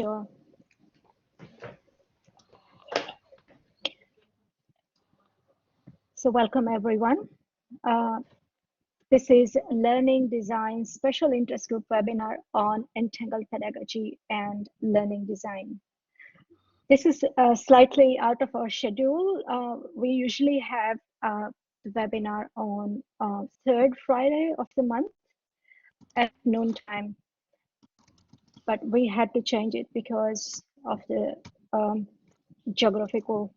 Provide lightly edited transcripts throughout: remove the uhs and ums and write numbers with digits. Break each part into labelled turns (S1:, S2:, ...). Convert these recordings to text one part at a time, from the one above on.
S1: Sure. So welcome everyone. This is Learning Design Special Interest Group webinar on Entangled Pedagogy and Learning Design. This is slightly out of our schedule. We usually have the webinar on third Friday of the month at noontime, but we had to change it because of the geographical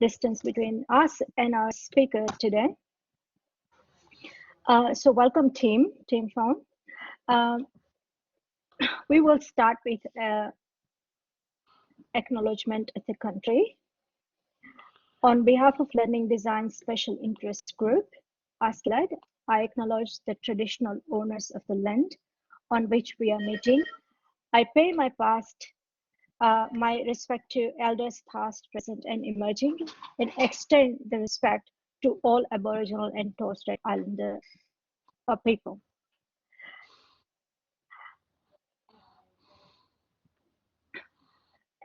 S1: distance between us and our speaker today. So welcome team phone. We will start with acknowledgement of the country. On behalf of Learning Design Special Interest Group, ASCII, I acknowledge the traditional owners of the land on which we are meeting. I pay my respect to elders past, present, and emerging, and extend the respect to all Aboriginal and Torres Strait Islander people.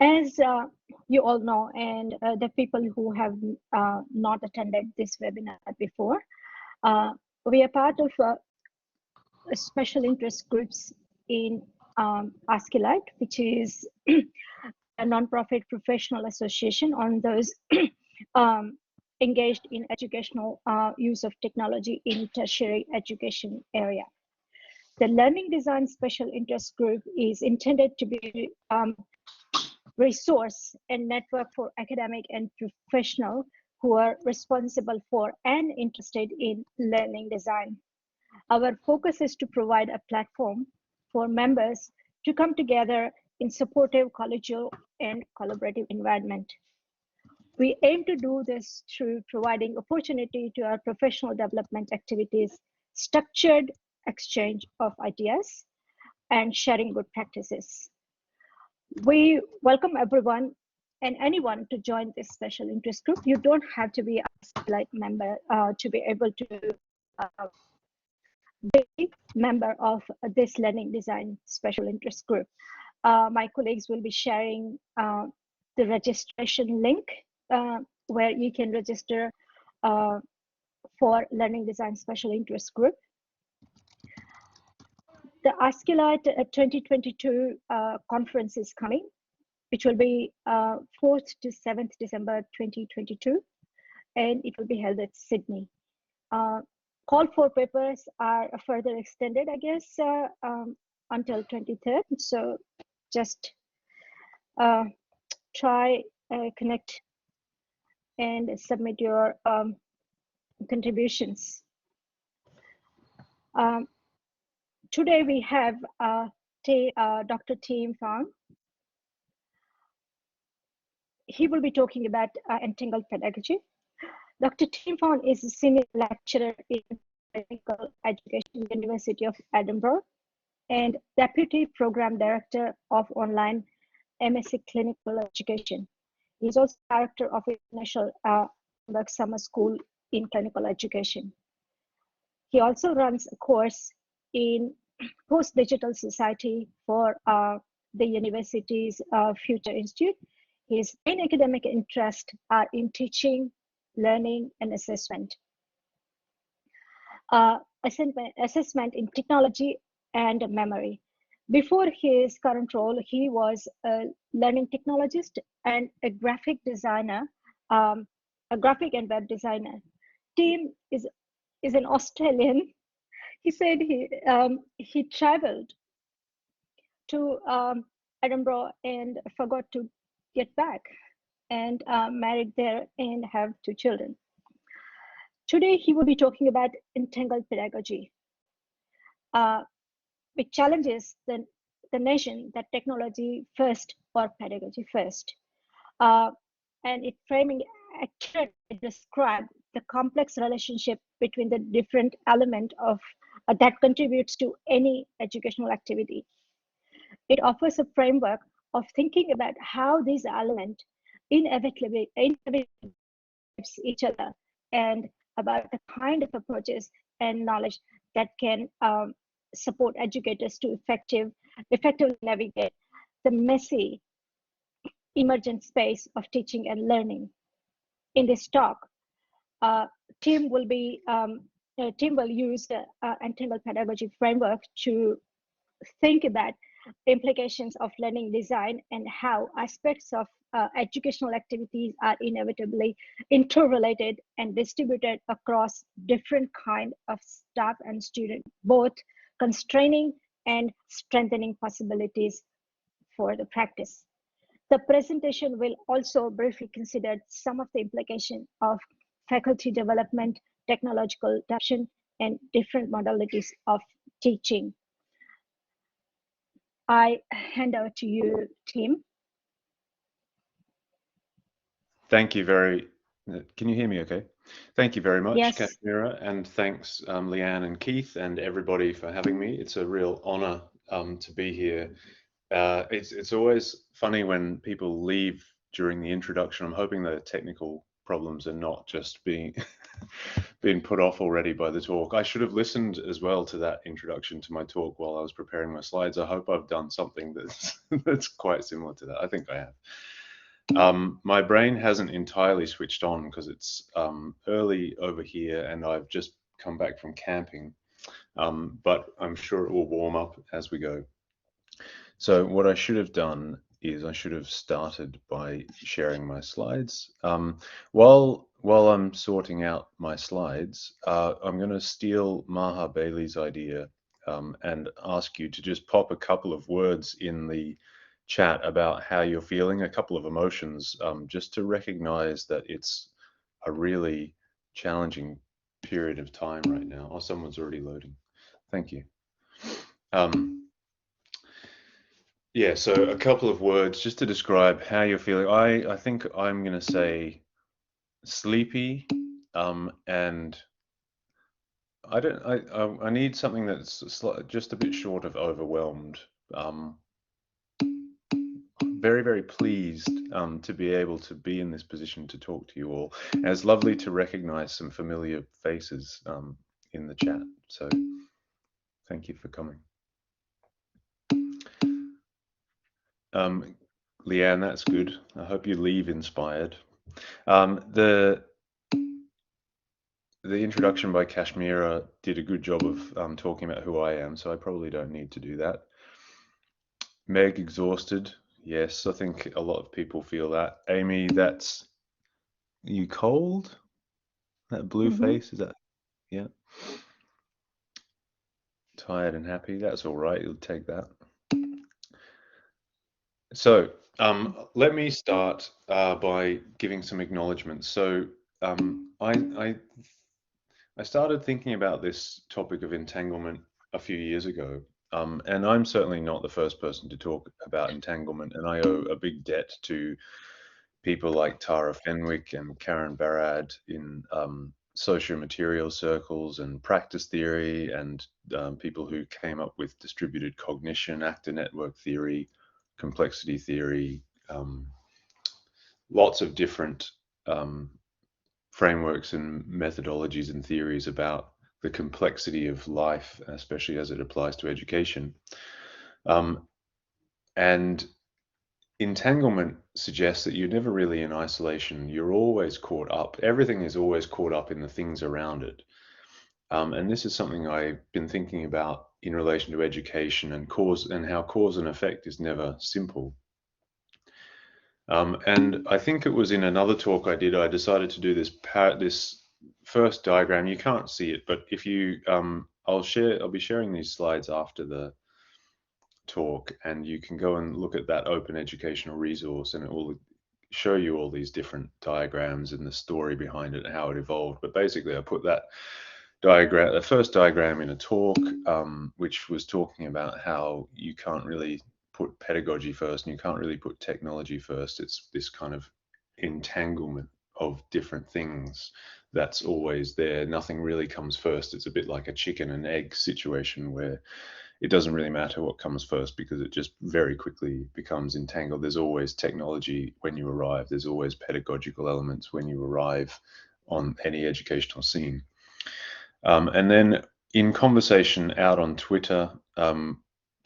S1: As you all know, and the people who have not attended this webinar before, we are part of special interest groups in ASCII, which is a non-profit professional association on those engaged in educational use of technology in tertiary education area. The Learning Design Special Interest Group is intended to be resource and network for academic and professional who are responsible for and interested in learning design. Our focus is to provide a platform for members to come together in supportive collegial and collaborative environment. We aim to do this through providing opportunity to our professional development activities, structured exchange of ideas, and sharing good practices. We welcome everyone and anyone to join this special interest group. You don't have to be a ASCII member to be able to be a member of this Learning Design Special Interest Group. My colleagues will be sharing the registration link where you can register for Learning Design Special Interest Group. The ASCII 2022 conference is coming, which will be 4th to 7th December 2022, and it will be held at Sydney. Call for papers are further extended, I guess, until 23rd. So just try, connect, and submit your contributions. Today we have Dr. Tim Pham. He will be talking about entangled pedagogy. Dr. Tim Pham is a senior lecturer in clinical education, University of Edinburgh, and deputy program director of online MSc Clinical Education. He's also director of International Summer School in Clinical Education. He also runs a course in post-digital society for the university's Future Institute. His main academic interests are in teaching, learning, and assessment. Assessment in technology and memory. Before his current role, he was a learning technologist and a graphic designer, a graphic and web designer. Tim is an Australian. He said he traveled to Edinburgh and forgot to get back, and married there and have 2 children. Today, he will be talking about entangled pedagogy, which challenges the nation that technology first or pedagogy first. And it framing accurately describe the complex relationship between the different element of that contributes to any educational activity. It offers a framework of thinking about how these elements inevitably each other, and about the kind of approaches and knowledge that can support educators to effectively navigate the messy, emergent space of teaching and learning. In this talk, uh, Tim will be Tim will use the Entangled Pedagogy framework to think about implications of learning design and how aspects of educational activities are inevitably interrelated and distributed across different kind of staff and student, both constraining and strengthening possibilities for the practice. The presentation will also briefly consider some of the implications of faculty development, technological adoption, and different modalities of teaching. I hand over to you, Tim.
S2: Thank you very, can you hear me okay? Thank you very much,
S1: Yes.
S2: Kashmira, and thanks Leanne and Keith and everybody for having me. It's a real honor to be here. It's always funny when people leave during the introduction. I'm hoping the technical problems are not just being being put off already by the talk. I should have listened as well to that introduction to my talk while I was preparing my slides. I hope I've done something that's that's quite similar to that. I think I have. My brain hasn't entirely switched on because it's early over here and I've just come back from camping, but I'm sure it will warm up as we go. So what I should have done is I should have started by sharing my slides. While I'm sorting out my slides, I'm going to steal Maha Bailey's idea and ask you to just pop a couple of words in the chat about how you're feeling, a couple of emotions, just to recognize that it's a really challenging period of time right now. Oh, someone's already loading. Thank you. Yeah, so a couple of words just to describe how you're feeling. I think I'm going to say sleepy, and I need something that's just a bit short of overwhelmed. Very, very pleased to be able to be in this position to talk to you all. And it's lovely to recognize some familiar faces in the chat. So thank you for coming. Leanne, that's good. I hope you leave inspired. The introduction by Kashmira did a good job of talking about who I am, so I probably don't need to do that. Meg, exhausted. Yes, I think a lot of people feel that. Amy, that's you cold? That blue face, is that? Yeah. Tired and happy. That's all right. You'll take that. So let me start by giving some acknowledgements. So I started thinking about this topic of entanglement a few years ago, and I'm certainly not the first person to talk about entanglement, and I owe a big debt to people like Tara Fenwick and Karen Barad in socio-material circles and practice theory, and people who came up with distributed cognition, actor network theory, complexity theory, lots of different frameworks and methodologies and theories about the complexity of life, especially as it applies to education. And entanglement suggests that you're never really in isolation. You're always caught up. Everything is always caught up in the things around it. And this is something I've been thinking about in relation to education and how cause and effect is never simple. And I think it was in another talk I did, I decided to do this first diagram. You can't see it, but if you, I'll be sharing these slides after the talk, and you can go and look at that open educational resource, and it will show you all these different diagrams and the story behind it and how it evolved. But basically, I put that diagram, the first diagram, in a talk, which was talking about how you can't really put pedagogy first and you can't really put technology first. It's this kind of entanglement of different things that's always there. Nothing really comes first. It's a bit like a chicken and egg situation where it doesn't really matter what comes first because it just very quickly becomes entangled. There's always technology when you arrive. There's always pedagogical elements when you arrive on any educational scene. And then in conversation out on Twitter,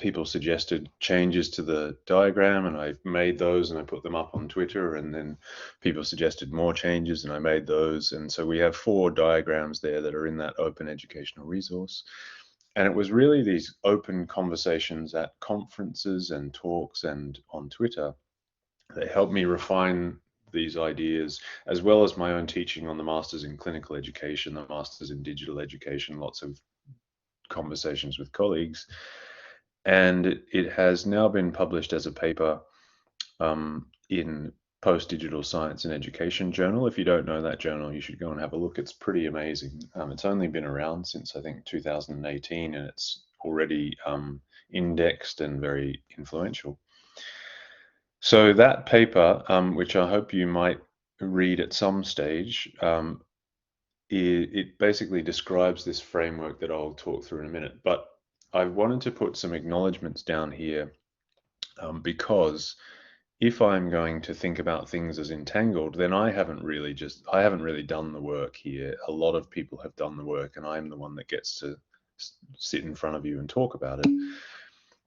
S2: people suggested changes to the diagram, and I made those and I put them up on Twitter, and then people suggested more changes and I made those. And so we have 4 diagrams there that are in that open educational resource. And it was really these open conversations at conferences and talks and on Twitter that helped me refine these ideas, as well as my own teaching on the Masters in Clinical Education, the Masters in Digital Education, lots of conversations with colleagues. And it has now been published as a paper in Post-Digital Science and Education Journal. If you don't know that journal, you should go and have a look. It's pretty amazing. It's only been around since, I think, 2018, and it's already indexed and very influential. So that paper, which I hope you might read at some stage, it basically describes this framework that I'll talk through in a minute. But I wanted to put some acknowledgements down here because if I'm going to think about things as entangled, then I haven't really done the work here. A lot of people have done the work, and I'm the one that gets to sit in front of you and talk about it.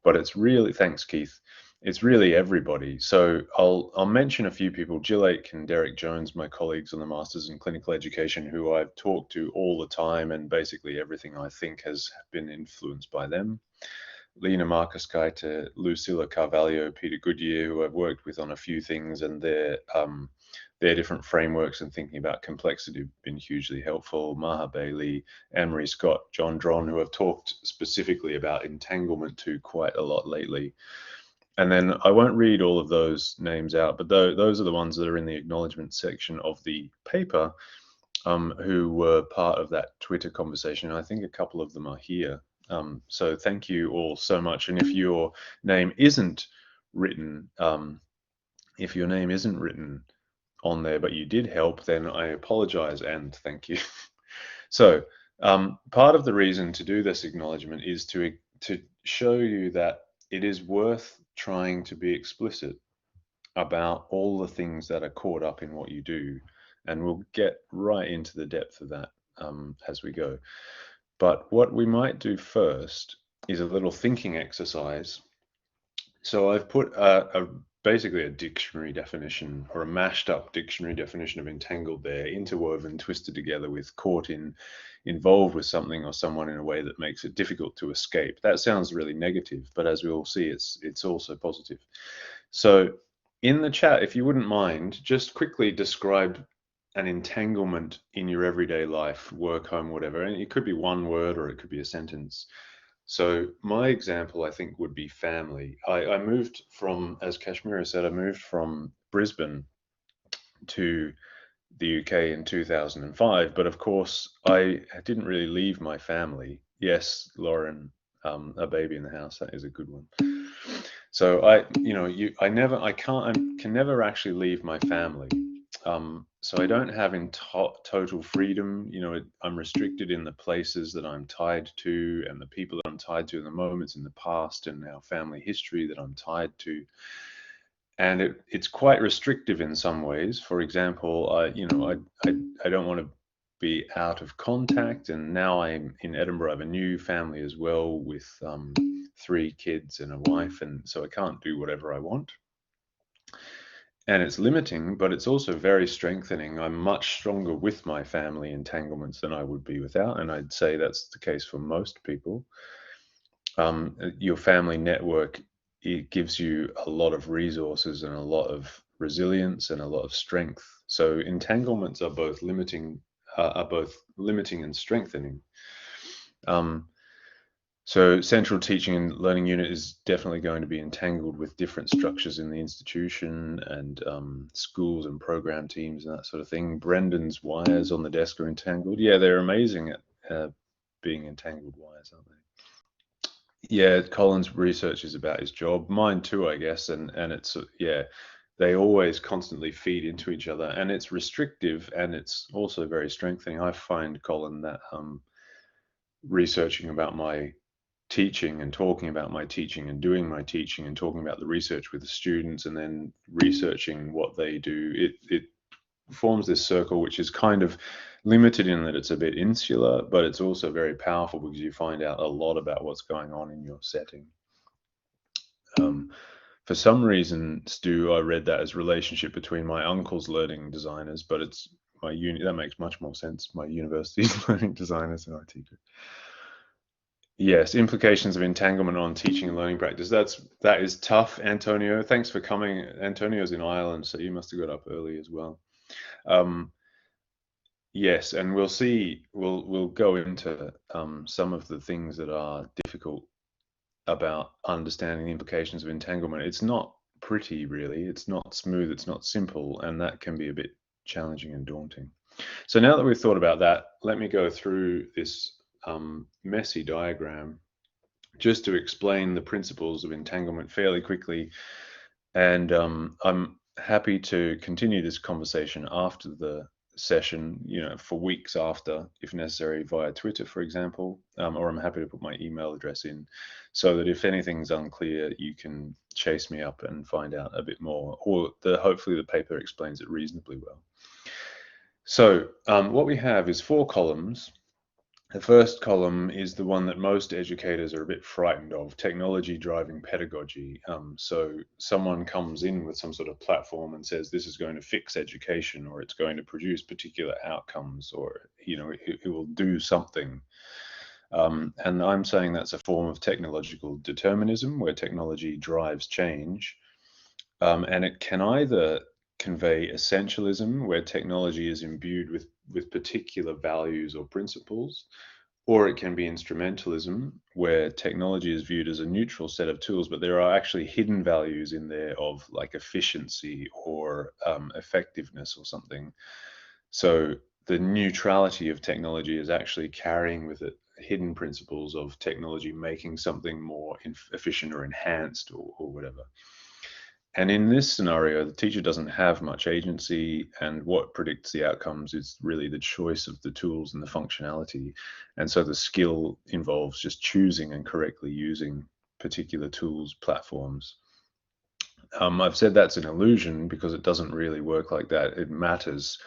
S2: But it's really, thanks, Keith. It's really everybody. So I'll mention a few people: Jill Aitken and Derek Jones, my colleagues on the Masters in Clinical Education, who I've talked to all the time, and basically everything I think has been influenced by them. Lena Marcus-Kaita, Lucilla Carvalho, Peter Goodyear, who I've worked with on a few things, and their different frameworks and thinking about complexity have been hugely helpful. Maha Bailey, Anne-Marie Scott, John Dron, who have talked specifically about entanglement to quite a lot lately. And then I won't read all of those names out, but those are the ones that are in the acknowledgement section of the paper, who were part of that Twitter conversation. I think a couple of them are here. So thank you all so much. And if your name isn't written, on there, but you did help, then I apologize and thank you. So part of the reason to do this acknowledgement is to show you that it is worth trying to be explicit about all the things that are caught up in what you do. And we'll get right into the depth of that as we go. But what we might do first is a little thinking exercise. So I've put basically a dictionary definition, or a mashed up dictionary definition of entangled there, interwoven, twisted together with caught in, involved with something or someone in a way that makes it difficult to escape. That sounds really negative, but as we all see, it's also positive. So in the chat, if you wouldn't mind, just quickly describe an entanglement in your everyday life, work, home, whatever. And it could be one word or it could be a sentence. So my example, I think, would be family. I moved from, as Kashmira said, I moved from Brisbane to the UK in 2005. But of course, I didn't really leave my family. Yes, Lauren, a baby in the house, that is a good one. So I can never actually leave my family. So I don't have total freedom. I'm restricted in the places that I'm tied to, and the people that I'm tied to, and the moments in the past, and our family history that I'm tied to. And it's quite restrictive in some ways. For example, I don't want to be out of contact. And now I'm in Edinburgh. I have a new family as well with 3 kids and a wife, and so I can't do whatever I want. And it's limiting, but it's also very strengthening. I'm much stronger with my family entanglements than I would be without, and I'd say that's the case for most people. Your family network, it gives you a lot of resources and a lot of resilience and a lot of strength. So entanglements are both limiting and strengthening. So central teaching and learning unit is definitely going to be entangled with different structures in the institution and schools and program teams and that sort of thing. Brendan's wires on the desk are entangled. Yeah, they're amazing at being entangled wires, aren't they? Yeah, Colin's research is about his job. Mine too, I guess. And it's, they always constantly feed into each other, and it's restrictive and it's also very strengthening. I find, Colin, that researching about my teaching and talking about my teaching and doing my teaching and talking about the research with the students and then researching what they do, it forms this circle which is kind of limited in that it's a bit insular, but it's also very powerful because you find out a lot about what's going on in your setting. For some reason, Stu, I read that as relationship between my uncle's learning designers, but it's my uni. That makes much more sense. My university's learning designers and IT group. Yes, implications of entanglement on teaching and learning practice. That is tough, Antonio. Thanks for coming. Antonio's in Ireland, so you must have got up early as well. Yes, and we'll see. We'll go into some of the things that are difficult about understanding the implications of entanglement. It's not pretty, really. It's not smooth. It's not simple, and that can be a bit challenging and daunting. So now that we've thought about that, let me go through this messy diagram just to explain the principles of entanglement fairly quickly. And I'm happy to continue this conversation after the session, for weeks after, if necessary, via Twitter, for example, or I'm happy to put my email address in so that if anything's unclear, you can chase me up and find out a bit more, or hopefully the paper explains it reasonably well. So what we have is 4 columns. The first column is the one that most educators are a bit frightened of, technology driving pedagogy. So someone comes in with some sort of platform and says this is going to fix education, or it's going to produce particular outcomes, or it will do something. And I'm saying that's a form of technological determinism where technology drives change. And it can either convey essentialism, where technology is imbued with particular values or principles, or it can be instrumentalism, where technology is viewed as a neutral set of tools, but there are actually hidden values in there of like efficiency or effectiveness or something. So the neutrality of technology is actually carrying with it hidden principles of technology making something more efficient or enhanced or whatever. And in this scenario, the teacher doesn't have much agency, and what predicts the outcomes is really the choice of the tools and the functionality. And so the skill involves just choosing and correctly using particular tools, platforms. I've said that's an illusion because it doesn't really work like that. It matters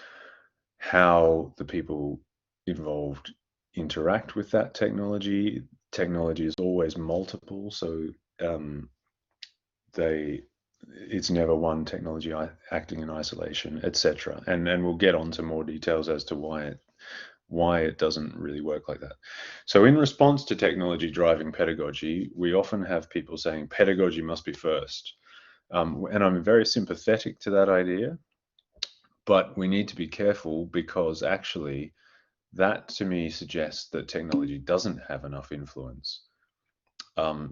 S2: how the people involved interact with that technology. Technology is always multiple, so it's never one technology acting in isolation, etc. And we'll get on to more details as to why it doesn't really work like that. So in response to technology driving pedagogy, we often have people saying pedagogy must be first. And I'm very sympathetic to that idea, but we need to be careful because actually that to me suggests that technology doesn't have enough influence.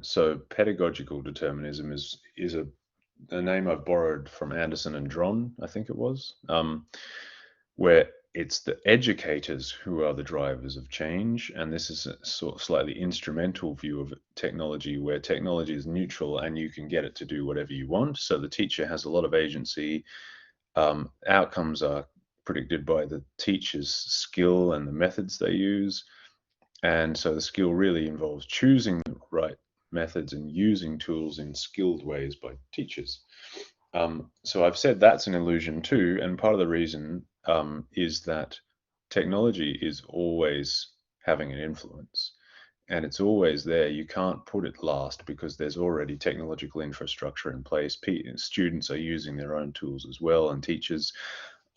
S2: So pedagogical determinism is a name I've borrowed from Anderson and Dron, I think it was, where it's the educators who are the drivers of change. And this is a sort of slightly instrumental view of technology, where technology is neutral and you can get it to do whatever you want. So the teacher has a lot of agency. Outcomes are predicted by the teacher's skill and the methods they use. And so the skill really involves choosing the right methods and using tools in skilled ways by teachers. So I've said that's an illusion too, and part of the reason is that technology is always having an influence, and it's always there. You can't put it last because there's already technological infrastructure in place. Students are using their own tools as well, and teachers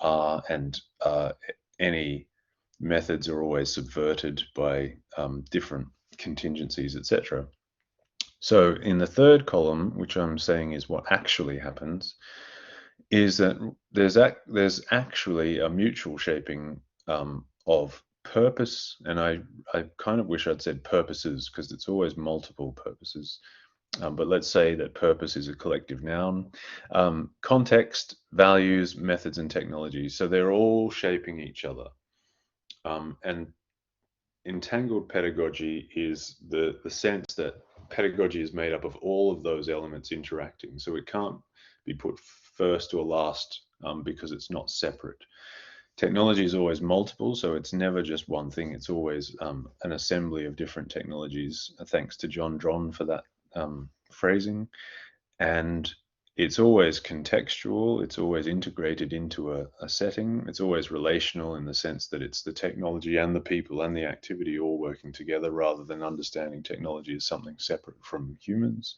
S2: are, and any methods are always subverted by different contingencies, etc. So in the third column, which I'm saying is what actually happens, is that there's actually a mutual shaping of purpose, and I kind of wish I'd said purposes because it's always multiple purposes. But let's say that purpose is a collective noun. Context, values, methods, and technology. So they're all shaping each other. And entangled pedagogy is the sense that pedagogy is made up of all of those elements interacting. So it can't be put first or last because it's not separate. Technology is always multiple, so it's never just one thing. It's always an assembly of different technologies. Thanks to John Dron for that phrasing. And it's always contextual. It's always integrated into a setting. It's always relational in the sense that it's the technology and the people and the activity all working together rather than understanding technology as something separate from humans.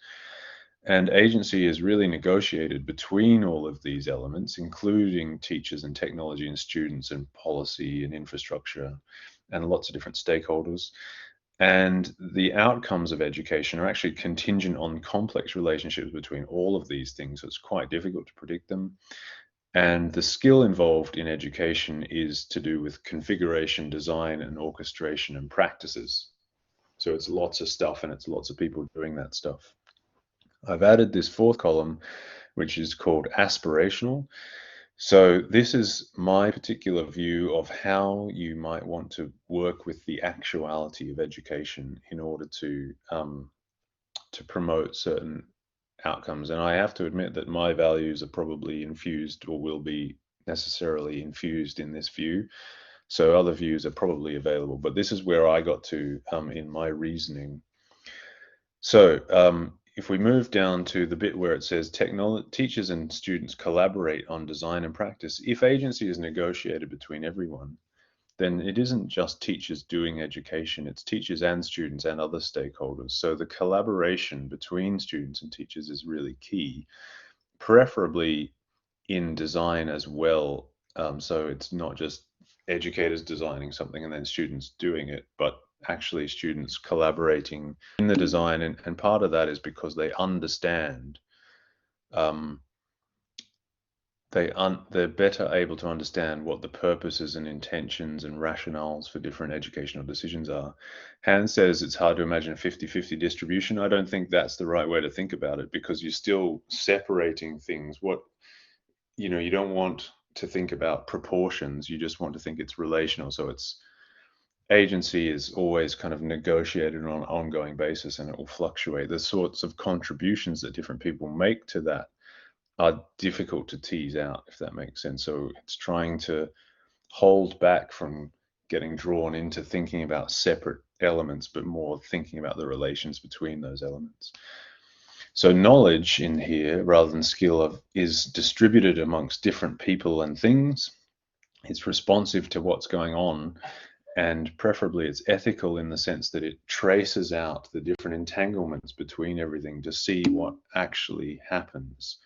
S2: And agency is really negotiated between all of these elements, including teachers and technology and students and policy and infrastructure and lots of different stakeholders. And the outcomes of education are actually contingent on complex relationships between all of these things. So it's quite difficult to predict them. And the skill involved in education is to do with configuration, design, and orchestration and practices. So it's lots of stuff and it's lots of people doing that stuff. I've added this fourth column, which is called aspirational. So this is my particular view of how you might want to work with the actuality of education in order to promote certain outcomes. And I have to admit that my values are probably infused or will be necessarily infused in this view. So other views are probably available, but this is where I got to in my reasoning. So if we move down to the bit where it says teachers and students collaborate on design and practice, if agency is negotiated between everyone, then it isn't just teachers doing education, it's teachers and students and other stakeholders. So the collaboration between students and teachers is really key, preferably in design as well. So it's not just educators designing something and then students doing it, but actually students collaborating in the design. And part of that is because they understand, um, they're better able to understand what the purposes and intentions and rationales for different educational decisions are. Hans says it's hard to imagine a 50-50 distribution. I don't think that's the right way to think about it, because you're still separating things. You don't want to think about proportions, you just want to think it's relational. So it's agency is always kind of negotiated on an ongoing basis, and it will fluctuate. The sorts of contributions that different people make to that are difficult to tease out, if that makes sense. So it's trying to hold back from getting drawn into thinking about separate elements, but more thinking about the relations between those elements. So knowledge in here, rather than skill, is distributed amongst different people and things. It's responsive to what's going on, and preferably it's ethical in the sense that it traces out the different entanglements between everything to see what actually happens.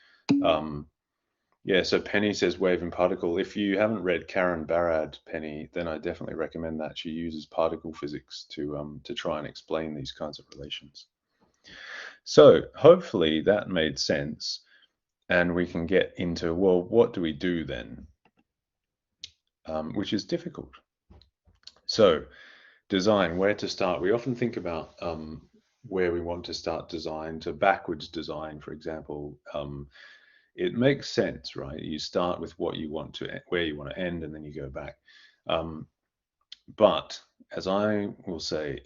S2: Yeah, so Penny says wave and particle. If you haven't read Karen Barad, Penny, then I definitely recommend that. She uses particle physics to try and explain these kinds of relations. So hopefully that made sense, and we can get into, well, what do we do then? Which is difficult. So design, where to start? We often think about where we want to start design, to backwards design, for example. It makes sense, right? You start with what you want to, where you want to end, and then you go back. But as I will say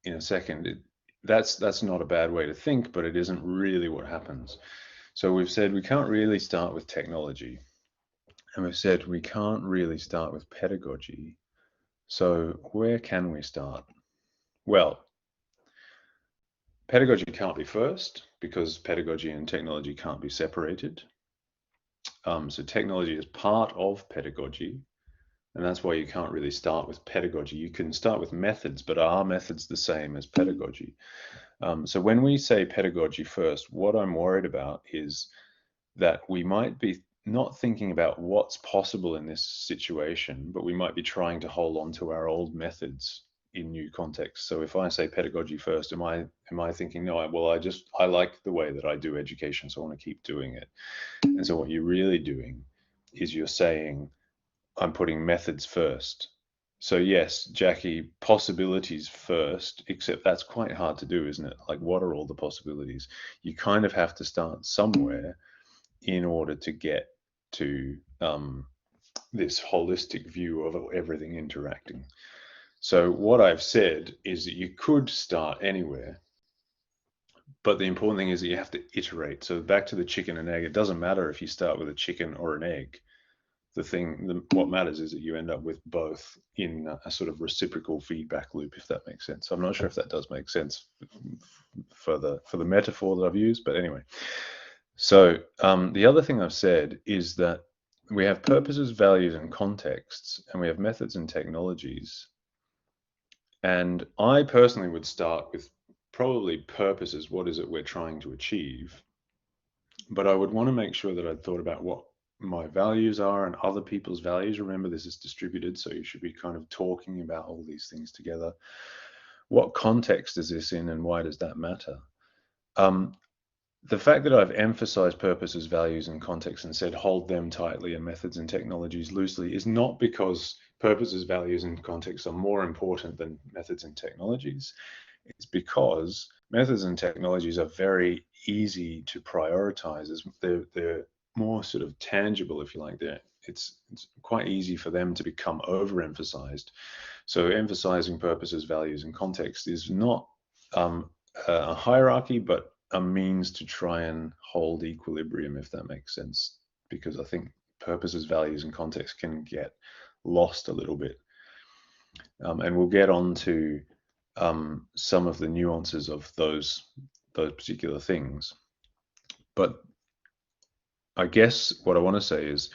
S2: in a second, that's not a bad way to think, but it isn't really what happens. So we've said we can't really start with technology, and we've said we can't really start with pedagogy. So where can we start? Well, pedagogy can't be first, because pedagogy and technology can't be separated. So technology is part of pedagogy, and that's why you can't really start with pedagogy. You can start with methods, but are methods the same as pedagogy? So when we say pedagogy first, what I'm worried about is that we might be not thinking about what's possible in this situation, but we might be trying to hold on to our old methods in new contexts. So if I say pedagogy first, am I thinking, no, I like the way that I do education, so I want to keep doing it. And so what you're really doing is you're saying, I'm putting methods first. So yes, Jackie, possibilities first, except that's quite hard to do, isn't it? Like, what are all the possibilities? You kind of have to start somewhere in order to get to this holistic view of everything interacting. So what I've said is that you could start anywhere, but the important thing is that you have to iterate. So back to the chicken and egg, it doesn't matter if you start with a chicken or an egg. What matters is that you end up with both in a sort of reciprocal feedback loop, if that makes sense. I'm not sure if that does make sense for the metaphor that I've used, but anyway. So the other thing I've said is that we have purposes, values, and contexts, and we have methods and technologies. And I personally would start with probably purposes. What is it we're trying to achieve? but I would want to make sure that I'd thought about what my values are and other people's values. Remember, this is distributed, so you should be kind of talking about all these things together. What context is this in, and why does that matter? Um, the fact that I've emphasized purposes, values, and context and said hold them tightly and methods and technologies loosely is not because purposes, values, and context are more important than methods and technologies. It's because methods and technologies are very easy to prioritize. As they're more sort of tangible, if you like. It's quite easy for them to become overemphasized. So emphasizing purposes, values, and context is not a hierarchy, but a means to try and hold equilibrium, if that makes sense. Because I think purposes, values, and context can get lost a little bit. And we'll get on to some of the nuances of those particular things. But I guess what I want to say is,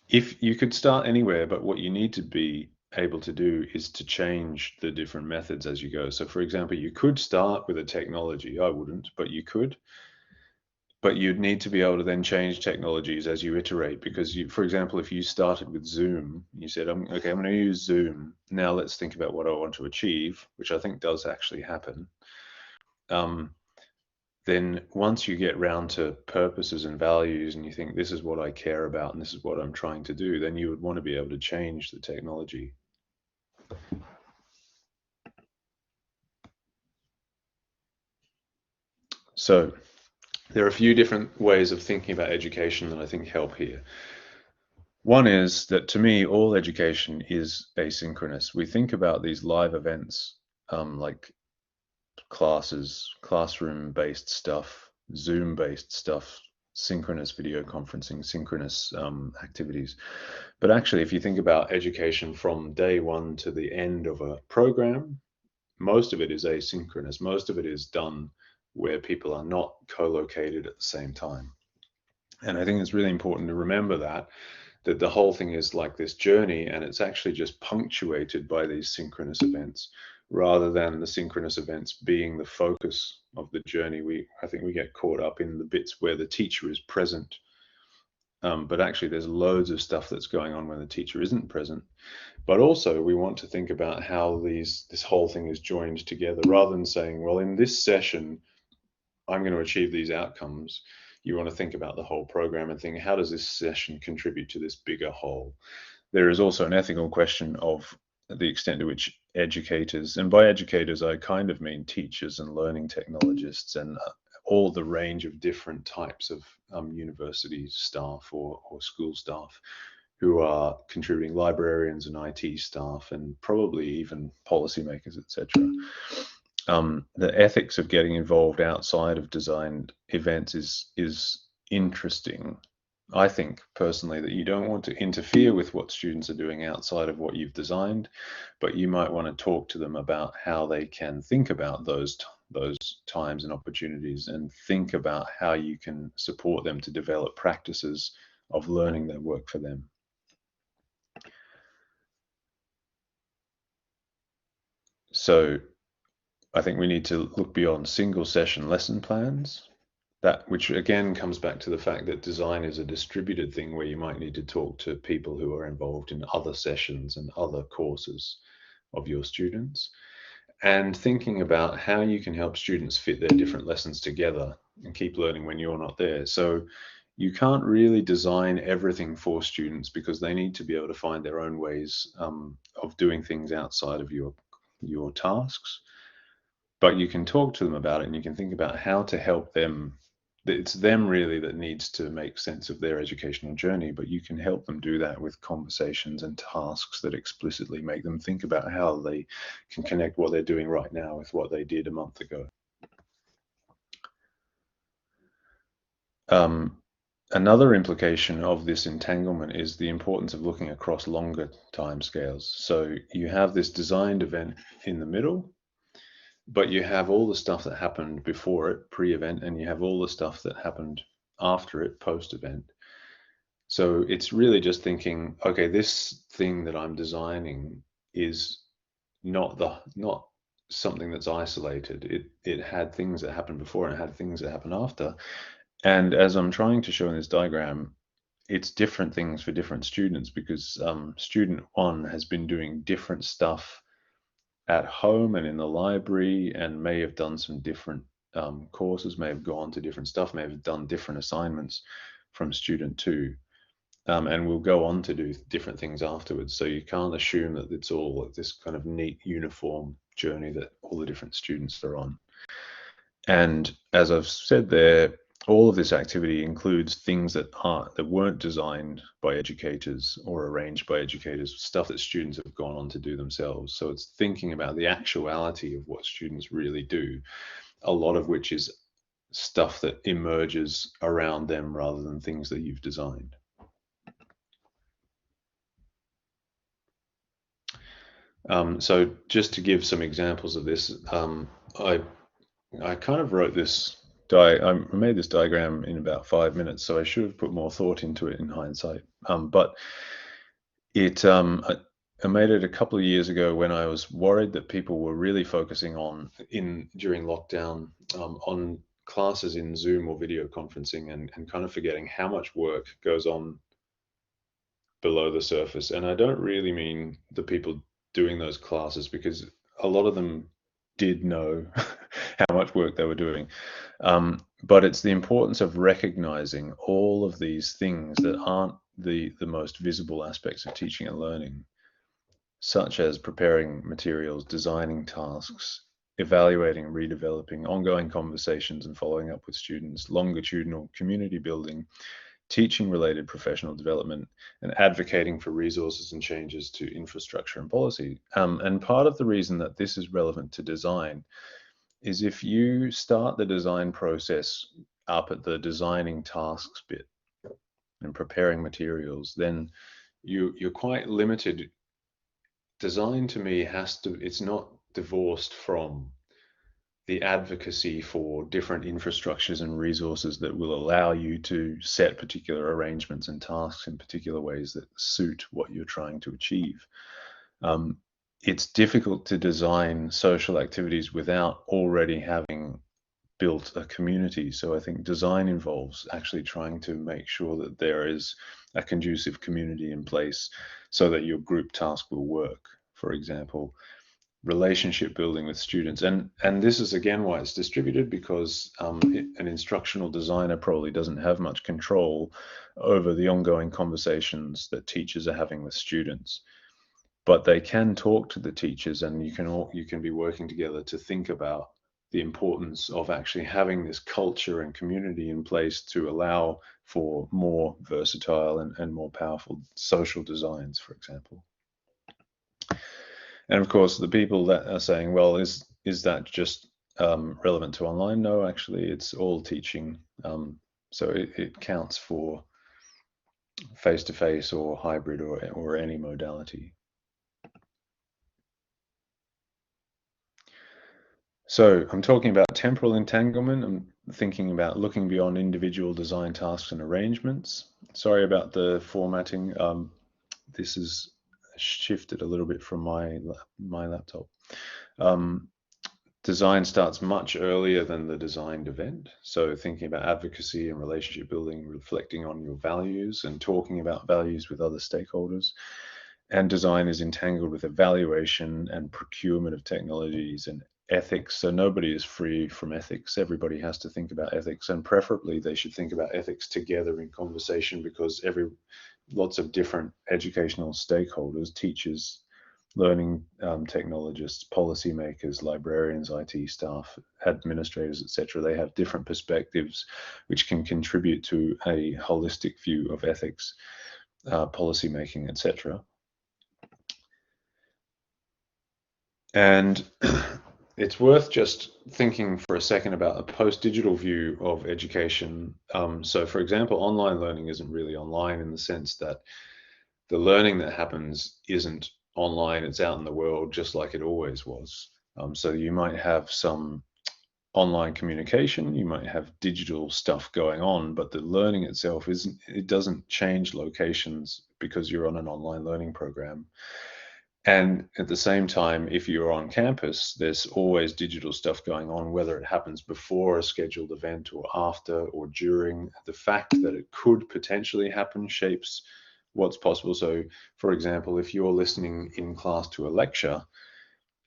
S2: if you could start anywhere, but what you need to be able to do is to change the different methods as you go. So for example, you could start with a technology. I wouldn't, but you could. But you'd need to be able to then change technologies as you iterate, because you, for example, if you started with Zoom, you said, okay, I'm going to use Zoom. Now let's think about what I want to achieve, which I think does actually happen. Then once you get round to purposes and values and you think this is what I care about and this is what I'm trying to do, then you would want to be able to change the technology. So there are a few different ways of thinking about education that I think help here. One is that, to me, all education is asynchronous. We think about these live events, like classes, classroom-based stuff, Zoom-based stuff, synchronous video conferencing, synchronous activities. But actually, if you think about education from day one to the end of a program, most of it is asynchronous. Most of it is done where people are not co-located at the same time. And I think it's really important to remember that the whole thing is like this journey, and it's actually just punctuated by these synchronous events, rather than the synchronous events being the focus of the journey. I think we get caught up in the bits where the teacher is present, but actually there's loads of stuff that's going on when the teacher isn't present. But also we want to think about how this whole thing is joined together, rather than saying, well, in this session I'm going to achieve these outcomes. You want to think about the whole program and think, how does this session contribute to this bigger whole? There is also an ethical question of the extent to which educators, and by educators I kind of mean teachers and learning technologists and all the range of different types of university staff or school staff who are contributing, librarians and IT staff, and probably even policymakers, etc. The ethics of getting involved outside of designed events is interesting. I think personally that you don't want to interfere with what students are doing outside of what you've designed, but you might want to talk to them about how they can think about those times and opportunities, and think about how you can support them to develop practices of learning that work for them. So I think we need to look beyond single session lesson plans, that which again comes back to the fact that design is a distributed thing where you might need to talk to people who are involved in other sessions and other courses of your students, and thinking about how you can help students fit their different lessons together and keep learning when you're not there. So you can't really design everything for students, because they need to be able to find their own ways of doing things outside of your tasks. But you can talk to them about it, and you can think about how to help them. It's them really that needs to make sense of their educational journey, but you can help them do that with conversations and tasks that explicitly make them think about how they can connect what they're doing right now with what they did a month ago. Another implication of this entanglement is the importance of looking across longer timescales. So you have this designed event in the middle, but you have all the stuff that happened before it, pre-event, and you have all the stuff that happened after it, post-event. So it's really just thinking, okay, this thing that I'm designing is not something that's isolated. It had things that happened before and it had things that happened after. And as I'm trying to show in this diagram, it's different things for different students, because student one has been doing different stuff at home and in the library, and may have done some different courses, may have gone to different stuff, may have done different assignments from student two, and will go on to do different things afterwards. So you can't assume that it's all this kind of neat, uniform journey that all the different students are on. And as I've said there, all of this activity includes things that weren't designed by educators or arranged by educators, stuff that students have gone on to do themselves. So it's thinking about the actuality of what students really do, a lot of which is stuff that emerges around them rather than things that you've designed. So just to give some examples of this, I kind of wrote this I made this diagram in about 5 minutes, so I should have put more thought into it in hindsight. But I made it a couple of years ago when I was worried that people were really focusing on during lockdown on classes in Zoom or video conferencing, and kind of forgetting how much work goes on below the surface. And I don't really mean the people doing those classes, because a lot of them did know how much work they were doing. But it's the importance of recognizing all of these things that aren't the most visible aspects of teaching and learning, such as preparing materials, designing tasks, evaluating, redeveloping, ongoing conversations and following up with students, longitudinal community building, teaching related professional development, and advocating for resources and changes to infrastructure and policy. And part of the reason that this is relevant to design is if you start the design process up at the designing tasks bit and preparing materials, then you're quite limited. Design to me it's not divorced from the advocacy for different infrastructures and resources that will allow you to set particular arrangements and tasks in particular ways that suit what you're trying to achieve. It's difficult to design social activities without already having built a community. So I think design involves actually trying to make sure that there is a conducive community in place so that your group task will work. For example, relationship building with students, and this is again why it's distributed, because an instructional designer probably doesn't have much control over the ongoing conversations that teachers are having with students, but they can talk to the teachers, and you can be working together to think about the importance of actually having this culture and community in place to allow for more versatile and more powerful social designs, for example. And of course, the people that are saying, well, is that just relevant to online? No, actually, it's all teaching. So it counts for face-to-face or hybrid or any modality. So I'm talking about temporal entanglement. I'm thinking about looking beyond individual design tasks and arrangements. Sorry about the formatting. This is shifted a little bit from my laptop. Design starts much earlier than the designed event. So thinking about advocacy and relationship building, reflecting on your values and talking about values with other stakeholders. And design is entangled with evaluation and procurement of technologies and ethics. So nobody is free from ethics. Everybody has to think about ethics, and preferably they should think about ethics together in conversation, because lots of different educational stakeholders, teachers, learning technologists, policymakers, librarians, IT staff, administrators, etc. They have different perspectives which can contribute to a holistic view of ethics, policymaking, etc. And it's worth just thinking for a second about a post-digital view of education. So for example, online learning isn't really online in the sense that the learning that happens isn't online, it's out in the world just like it always was. So you might have some online communication, you might have digital stuff going on, but the learning itself it doesn't change locations because you're on an online learning program. And at the same time, if you're on campus, there's always digital stuff going on, whether it happens before a scheduled event or after or during. The fact that it could potentially happen shapes what's possible. So, for example, if you're listening in class to a lecture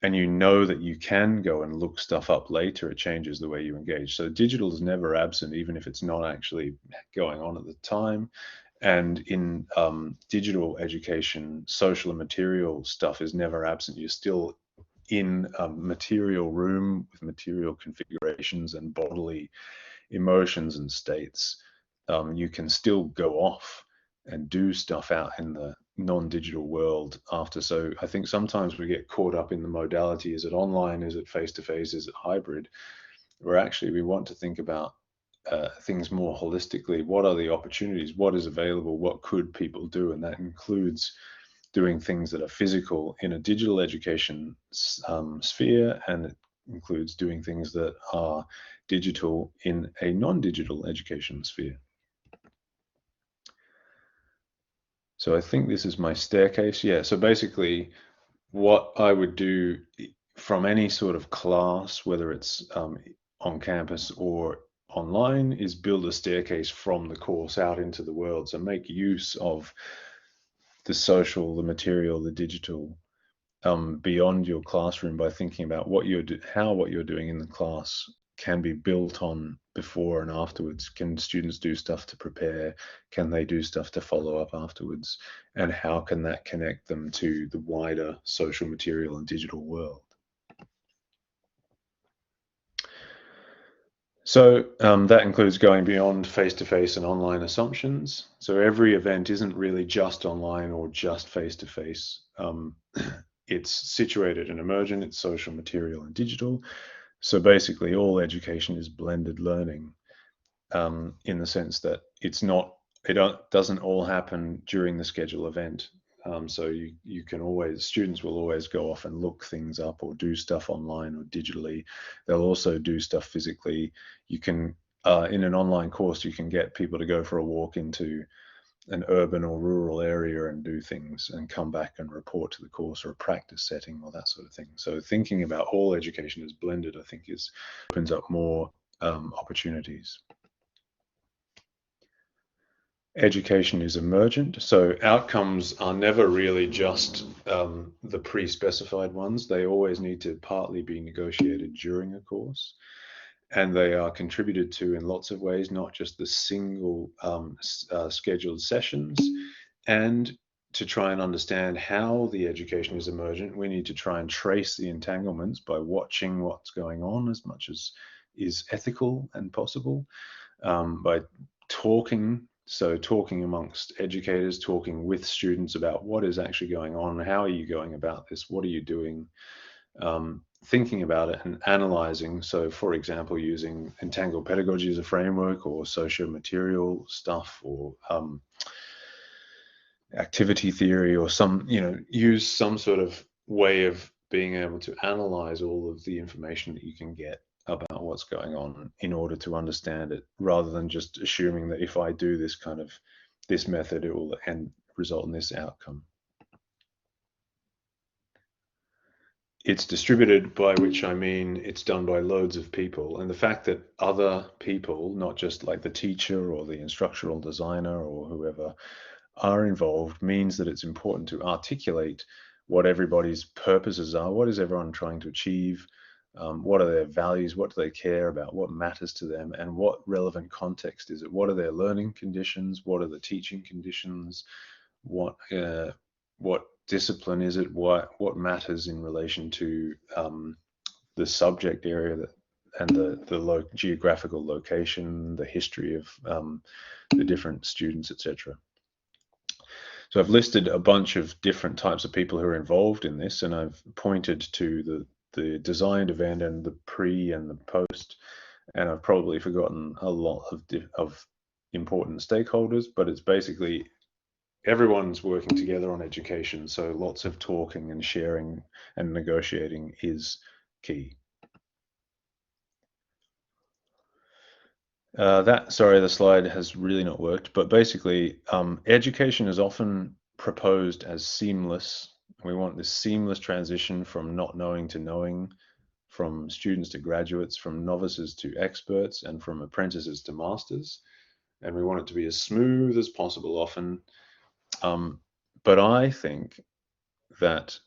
S2: and you know that you can go and look stuff up later, it changes the way you engage. So digital is never absent, even if it's not actually going on at the time. And in digital education, social and material stuff is never absent. You're still in a material room with material configurations and bodily emotions and states. You can still go off and do stuff out in the non-digital world after. So I think sometimes we get caught up in the modality. Is it online? Is it face-to-face? Is it hybrid? Where actually we want to think about things more holistically. What are the opportunities? What is available? What could people do? And that includes doing things that are physical in a digital education sphere, and it includes doing things that are digital in a non-digital education sphere. So I think this is my staircase. Yeah, so basically what I would do from any sort of class, whether it's on campus or online, is build a staircase from the course out into the world. So make use of the social, the material, the digital beyond your classroom by thinking about what you're doing in the class can be built on before and afterwards. Can students do stuff to prepare? Can they do stuff to follow up afterwards? And how can that connect them to the wider social, material, and digital world? So that includes going beyond face-to-face and online assumptions. So every event isn't really just online or just face-to-face. It's situated and emergent, it's social, material, and digital. So basically all education is blended learning, in the sense that doesn't all happen during the scheduled event. So you can always, students will always go off and look things up or do stuff online or digitally. They'll also do stuff physically. You can, in an online course, you can get people to go for a walk into an urban or rural area and do things and come back and report to the course or a practice setting or that sort of thing. So thinking about all education as blended, I think, opens up more opportunities. Education is emergent, so outcomes are never really just the pre-specified ones. They always need to partly be negotiated during a course, and they are contributed to in lots of ways, not just the single scheduled sessions. And to try and understand how the education is emergent, we need to try and trace the entanglements by watching what's going on as much as is ethical and possible, by talking amongst educators, talking with students about what is actually going on, how are you going about this, what are you doing, thinking about it and analyzing. So for example, using Entangled Pedagogy as a framework, or socio-material stuff, or activity theory, or use some sort of way of being able to analyze all of the information that you can get about what's going on in order to understand it, rather than just assuming that if I do this method, it will result in this outcome. It's distributed, by which I mean it's done by loads of people, and the fact that other people, not just like the teacher or the instructional designer or whoever, are involved means that it's important to articulate what everybody's purposes are. What is everyone trying to achieve? What are their values? What do they care about? What matters to them? And what relevant context is it? What are their learning conditions? What are the teaching conditions? What discipline is it? What matters in relation to the subject area and the geographical location, the history of the different students, etc. So I've listed a bunch of different types of people who are involved in this, and I've pointed to the designed event and the pre and the post, and I've probably forgotten a lot of important stakeholders, but it's basically everyone's working together on education, so lots of talking and sharing and negotiating is key. Sorry, the slide has really not worked, but basically education is often proposed as seamless We want this seamless transition from not knowing to knowing, from students to graduates, from novices to experts, and from apprentices to masters. And we want it to be as smooth as possible often. But I think that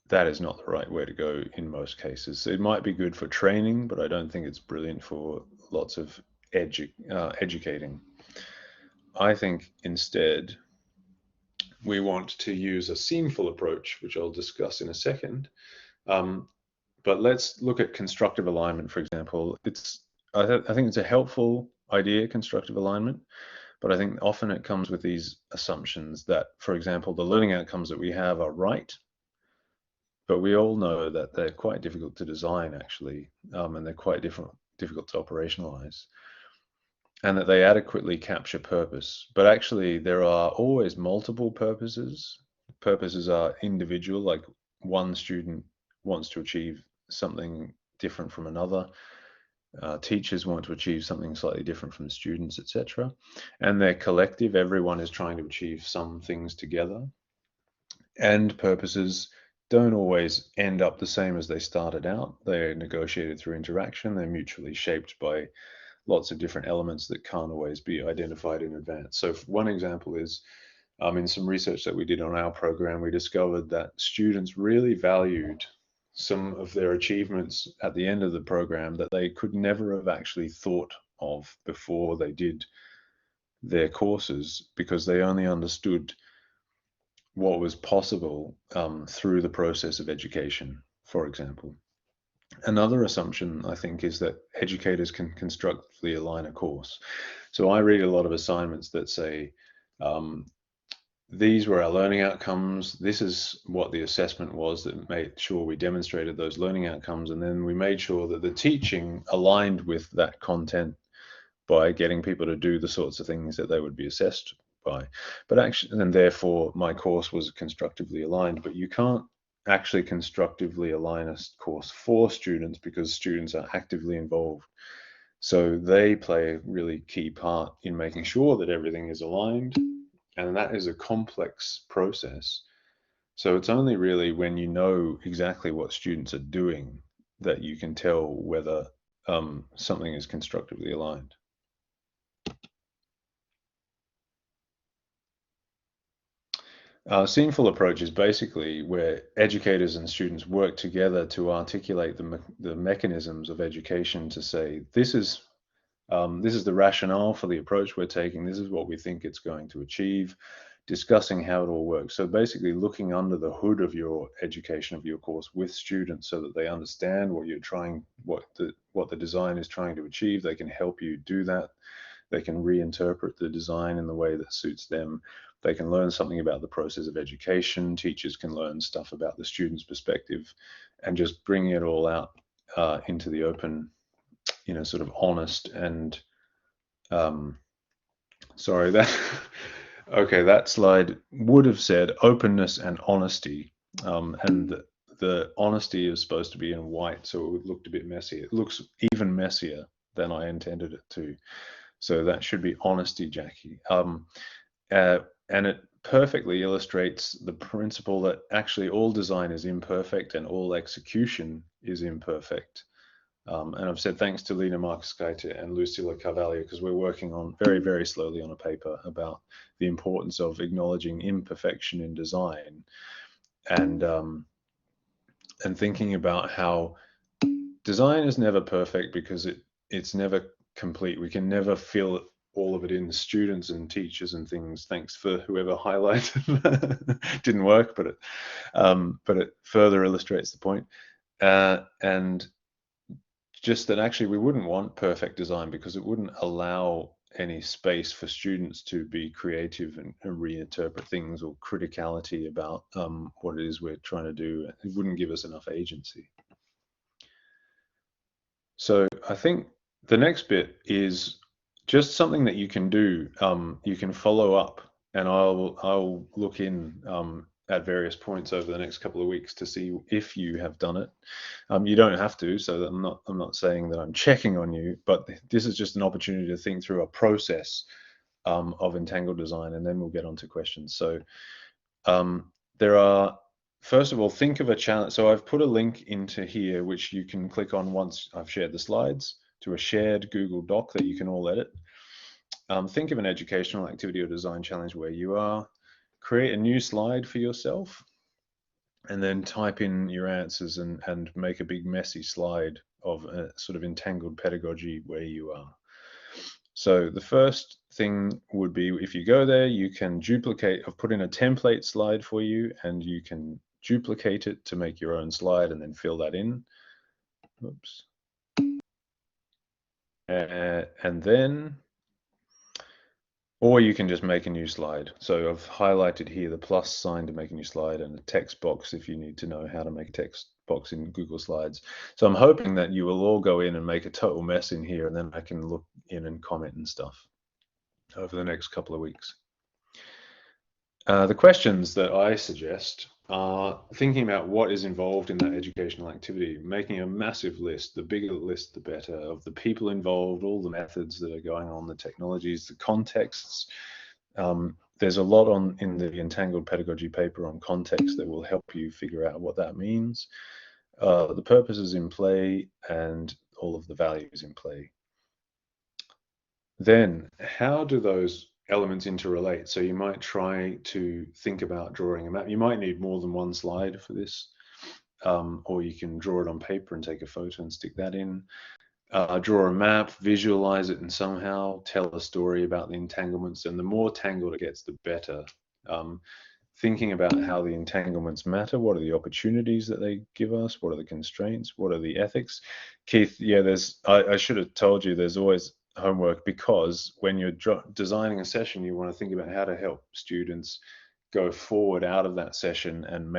S2: that is not the right way to go in most cases. It might be good for training, but I don't think it's brilliant for lots of educating. I think instead we want to use a seamful approach, which I'll discuss in a second. Um, but let's look at constructive alignment, for example. I think it's a helpful idea, constructive alignment, but I think often it comes with these assumptions that, for example, the learning outcomes that we have are right, but we all know that they're quite difficult to design, actually, and they're quite difficult to operationalize, and that they adequately capture purpose. But actually, there are always multiple purposes. Purposes are individual, like one student wants to achieve something different from another. Teachers want to achieve something slightly different from students, etc. And they're collective. Everyone is trying to achieve some things together. And purposes don't always end up the same as they started out. They're negotiated through interaction. They're mutually shaped by lots of different elements that can't always be identified in advance. So one example is in some research that we did on our program, we discovered that students really valued some of their achievements at the end of the program that they could never have actually thought of before they did their courses, because they only understood what was possible through the process of education, for example. Another assumption, I think, is that educators can constructively align a course. So I read a lot of assignments that say, these were our learning outcomes. This is what the assessment was that made sure we demonstrated those learning outcomes. And then we made sure that the teaching aligned with that content by getting people to do the sorts of things that they would be assessed by. But actually, and therefore my course was constructively aligned. But you can't actually constructively align a course for students because students are actively involved. So they play a really key part in making sure that everything is aligned. And that is a complex process. So it's only really when you know exactly what students are doing that you can tell whether something is constructively aligned. Seamful approach is basically where educators and students work together to articulate the mechanisms of education to say, this is the rationale for the approach we're taking. This is what we think it's going to achieve, discussing how it all works. So basically looking under the hood of your education of your course with students so that they understand what you're trying, what the design is trying to achieve. They can help you do that. They can reinterpret the design in the way that suits them. They can learn something about the process of education. Teachers can learn stuff about the student's perspective and just bring it all out into the open, sort of honest and sorry, that okay, that slide would have said openness and honesty, and the honesty is supposed to be in white, so it looked a bit messy. It looks even messier than I intended it to. So that should be honesty, Jackie. And it perfectly illustrates the principle that actually all design is imperfect and all execution is imperfect. And I've said thanks to Lena Markskaite and Lucilla Carvalho, because we're working on very, very slowly on a paper about the importance of acknowledging imperfection in design and thinking about how design is never perfect because it's never complete. We can never feel all of it in students and teachers and things. Thanks for whoever highlighted. Didn't work, but it further illustrates the point. And just that actually we wouldn't want perfect design because it wouldn't allow any space for students to be creative and reinterpret things, or criticality about what it is we're trying to do. It wouldn't give us enough agency. So I think the next bit is just something that you can do. You can follow up, and I'll look in at various points over the next couple of weeks to see if you have done it. You don't have to, so that I'm not saying that I'm checking on you, but this is just an opportunity to think through a process of entangled design, and then we'll get on to questions. So there are first of all, think of a challenge. So I've put a link into here, which you can click on once I've shared the slides, to a shared Google Doc that you can all edit. Think of an educational activity or design challenge where you are. Create a new slide for yourself, and then type in your answers and make a big messy slide of a sort of entangled pedagogy where you are. So the first thing would be, if you go there, you can duplicate. I've put in a template slide for you, and you can duplicate it to make your own slide and then fill that in. Oops. And then, or you can just make a new slide. So I've highlighted here the plus sign to make a new slide, and a text box if you need to know how to make a text box in Google Slides. So I'm hoping that you will all go in and make a total mess in here, and then I can look in and comment and stuff over the next couple of weeks. The questions that I suggest are thinking about what is involved in that educational activity, making a massive list. The bigger the list, the better, of the people involved, all the methods that are going on, the technologies, the contexts. There's a lot in the Entangled Pedagogy paper on context that will help you figure out what that means, the purposes in play, and all of the values in play. Then, how do those elements interrelate? So you might try to think about drawing a map. You might need more than one slide for this, or you can draw it on paper and take a photo and stick that in. Draw a map, visualize it, and somehow tell a story about the entanglements. And the more tangled it gets, the better. Thinking about how the entanglements matter, what are the opportunities that they give us, what are the constraints, what are the ethics. Keith, yeah, I should have told you there's always homework, because when you're designing a session, you want to think about how to help students go forward out of that session and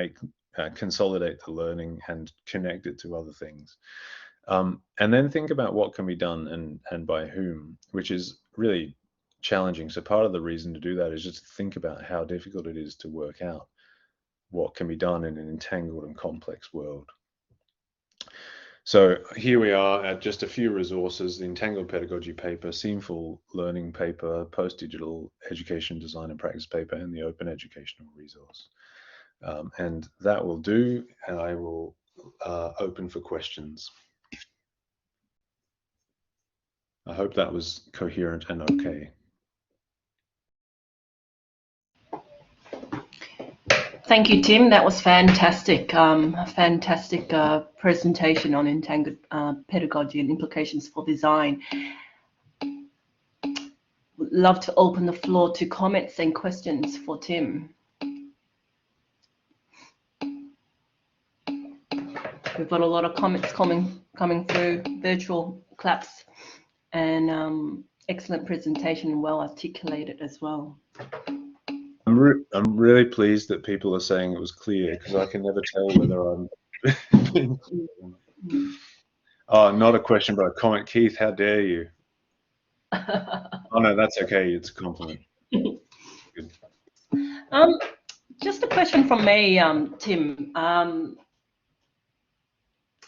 S2: consolidate the learning and connect it to other things. And then think about what can be done and by whom, which is really challenging. So part of the reason to do that is just to think about how difficult it is to work out what can be done in an entangled and complex world. So here we are at just a few resources: the Entangled Pedagogy paper, Seamful Learning paper, Post-Digital Education Design and Practice paper, and the Open Educational Resource. And that will do, and I will open for questions. I hope that was coherent and okay.
S3: Thank you, Tim. That was fantastic. A fantastic presentation on entangled pedagogy and implications for design. Would love to open the floor to comments and questions for Tim. We've got a lot of comments coming through, virtual claps, and excellent presentation, well articulated as well.
S2: I'm really pleased that people are saying it was clear, because I can never tell whether I'm being clear. Oh, not a question, but a comment. Keith, how dare you? Oh no, that's okay. It's a compliment. Good.
S3: Just a question from me, Tim.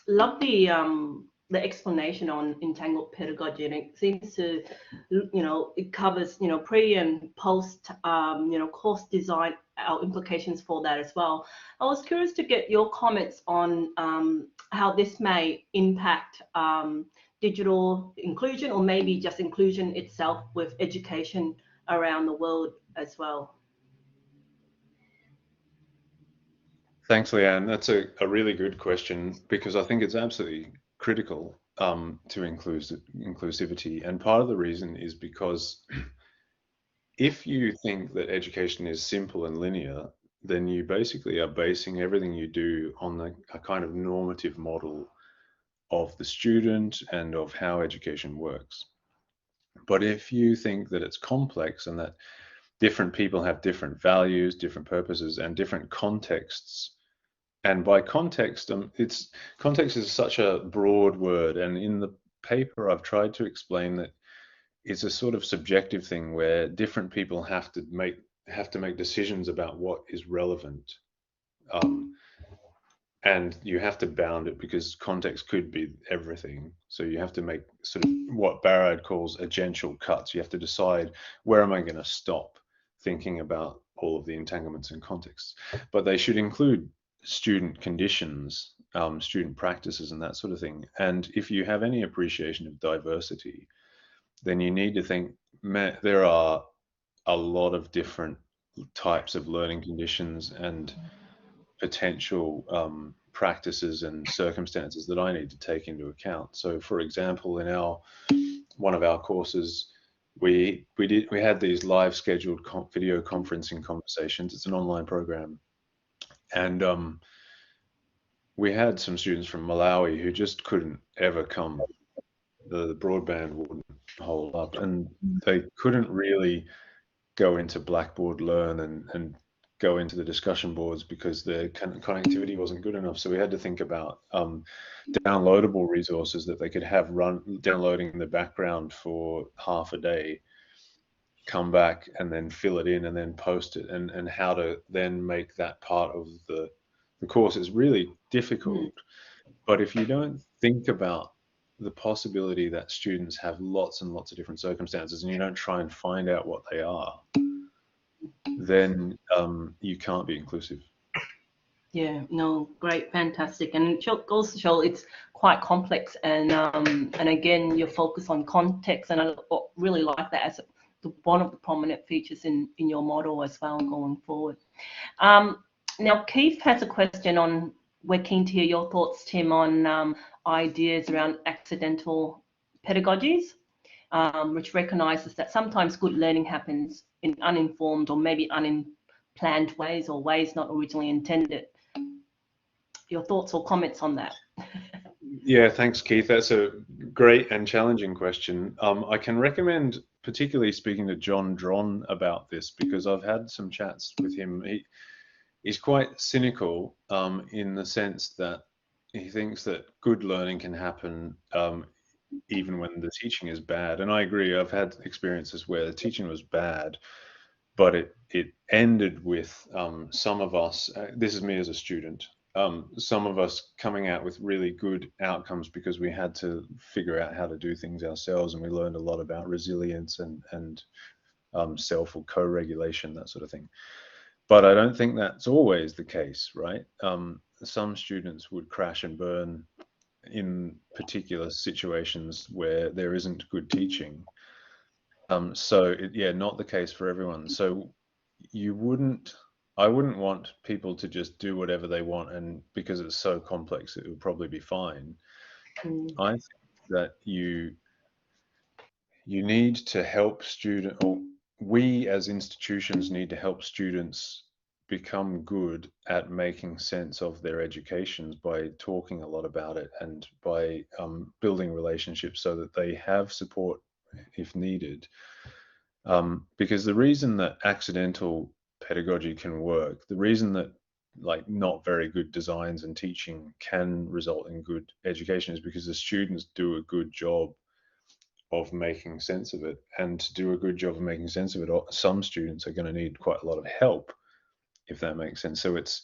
S3: Love the explanation on entangled pedagogy, and it seems to, it covers, pre and post, course design, implications for that as well. I was curious to get your comments on how this may impact digital inclusion, or maybe just inclusion itself with education around the world as well.
S2: Thanks, Leanne. That's a really good question, because I think it's absolutely critical to inclusivity. And part of the reason is because if you think that education is simple and linear, then you basically are basing everything you do on a kind of normative model of the student and of how education works. But if you think that it's complex and that different people have different values, different purposes, and different contexts, and by context, context is such a broad word, and in the paper I've tried to explain that it's a sort of subjective thing where different people have to make decisions about what is relevant, and you have to bound it, because context could be everything. So you have to make sort of what Barrad calls agential cuts. You have to decide, where am I going to stop thinking about all of the entanglements and contexts? But they should include student conditions, student practices and that sort of thing. And if you have any appreciation of diversity, then you need to think, there are a lot of different types of learning conditions and potential practices and circumstances that I need to take into account. So, for example, in one of our courses, we had these live scheduled video conferencing conversations. It's an online program, and we had some students from Malawi who just couldn't ever come. The broadband wouldn't hold up, and they couldn't really go into Blackboard Learn and go into the discussion boards because the connectivity wasn't good enough. So we had to think about downloadable resources that they could have downloading in the background for half a day, come back and then fill it in and then post it, and how to then make that part of the course is really difficult. But if you don't think about the possibility that students have lots and lots of different circumstances, and you don't try and find out what they are, then you can't be inclusive.
S3: Yeah, no, great, fantastic, and it goes to show it's quite complex, and again, your focus on context, and I really like that as one of the prominent features in your model as well going forward. Now, Keith has a question on. We're keen to hear your thoughts, Tim, on ideas around accidental pedagogies, which recognises that sometimes good learning happens in uninformed or maybe unplanned ways or ways not originally intended. Your thoughts or comments on that?
S2: Yeah, thanks, Keith. That's a great and challenging question. I can recommend, particularly speaking to John Dron about this, because I've had some chats with him. He's quite cynical in the sense that he thinks that good learning can happen even when the teaching is bad. And I agree. I've had experiences where the teaching was bad, but it ended with some of us, this is me as a student, some of us coming out with really good outcomes because we had to figure out how to do things ourselves, and we learned a lot about resilience and self or co-regulation, that sort of thing. But I don't think that's always the case, right? Some students would crash and burn in particular situations where there isn't good teaching. So yeah, not the case for everyone. So I wouldn't want people to just do whatever they want, and because it's so complex, it would probably be fine. I think that you need to help or we as institutions need to help students become good at making sense of their educations by talking a lot about it and by building relationships so that they have support if needed. Because the reason that accidental pedagogy can work, the reason that like not very good designs and teaching can result in good education is because the students do a good job of making sense of it. And to do a good job of making sense of it, some students are going to need quite a lot of help, if that makes sense. So it's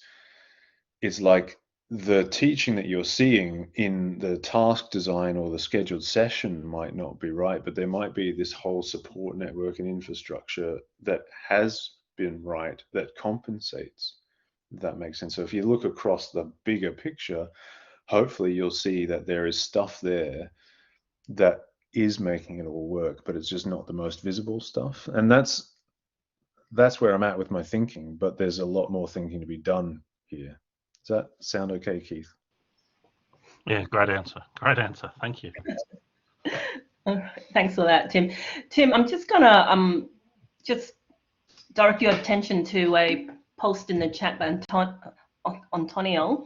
S2: like the teaching that you're seeing in the task design or the scheduled session might not be right, but there might be this whole support network and infrastructure that has been right that compensates, if that makes sense. So if you look across the bigger picture, hopefully you'll see that there is stuff there that is making it all work, but it's just not the most visible stuff. And that's where I'm at with my thinking, but there's a lot more thinking to be done here. Does that sound okay, Keith?
S4: Yeah, great answer. Great answer. Thank you.
S3: Thanks for that, Tim. Tim, I'm just gonna just direct your attention to a post in the chat by Antonio.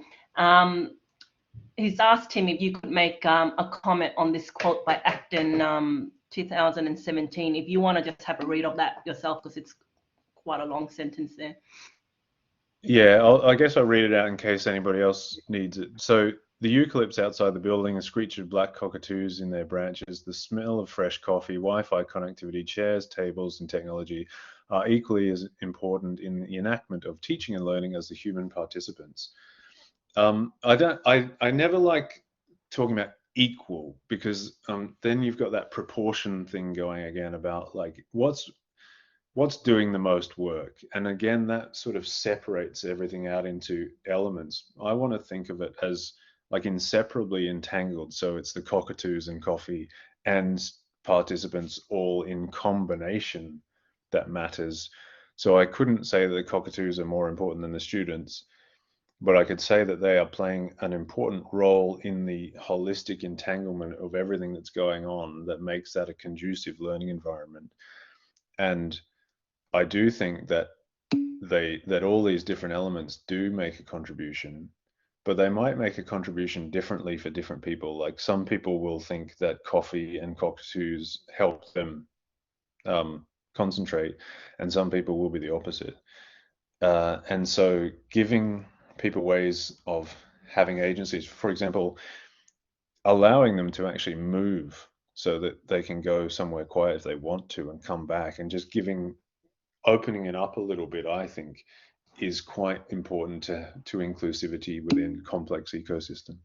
S3: He's asked Tim if you could make a comment on this quote by Acton 2017. If you want to just have a read of that yourself, because it's quite a long sentence there.
S2: Yeah, I guess I'll read it out in case anybody else needs it. So the eucalypts outside the building, a screech of black cockatoos in their branches, the smell of fresh coffee, Wi-Fi connectivity, chairs, tables, and technology are equally as important in the enactment of teaching and learning as the human participants. I never like talking about equal, because then you've got that proportion thing going again about like what's doing the most work? And again, that sort of separates everything out into elements. I want to think of it as like inseparably entangled. So it's the cockatoos and coffee and participants all in combination that matters. So I couldn't say that the cockatoos are more important than the students, but I could say that they are playing an important role in the holistic entanglement of everything that's going on that makes that a conducive learning environment. And I do think that that all these different elements do make a contribution, but they might make a contribution differently for different people. Like some people will think that coffee and cockatoos help them concentrate, and some people will be the opposite. And so giving people ways of having agencies, for example, allowing them to actually move so that they can go somewhere quiet if they want to and come back, and just opening it up a little bit, I think, is quite important to inclusivity within complex ecosystems.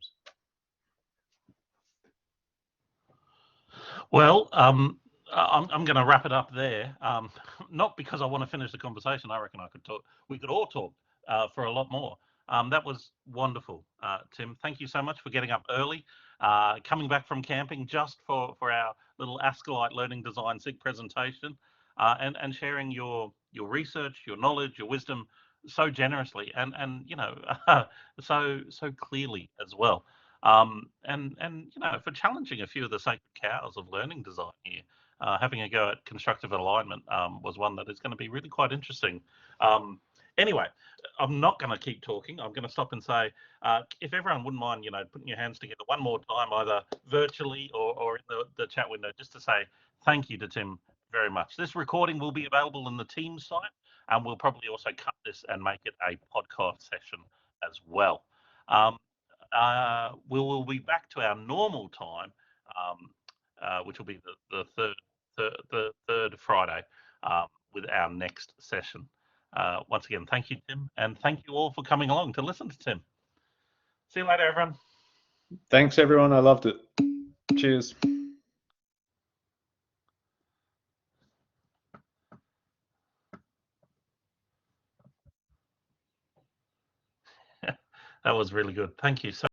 S4: Well, I'm going to wrap it up there. Not because I want to finish the conversation. I reckon we could all talk for a lot more. That was wonderful, Tim. Thank you so much for getting up early, coming back from camping just for our little Ascolite Learning Design SIG presentation, and sharing your research, your knowledge, your wisdom so generously and you know so clearly as well. And you know, for challenging a few of the sacred cows of learning design here. Having a go at constructive alignment was one that is going to be really quite interesting. Anyway, I'm not going to keep talking. I'm going to stop and say, if everyone wouldn't mind, you know, putting your hands together one more time, either virtually or in the chat window, just to say thank you to Tim very much. This recording will be available in the Teams site, and we'll probably also cut this and make it a podcast session as well. We will be back to our normal time, which will be the third Friday with our next session. Once again, thank you, Tim, and thank you all for coming along to listen to Tim. See you later, everyone.
S2: Thanks, everyone. I loved it. Cheers.
S4: That was really good. Thank you so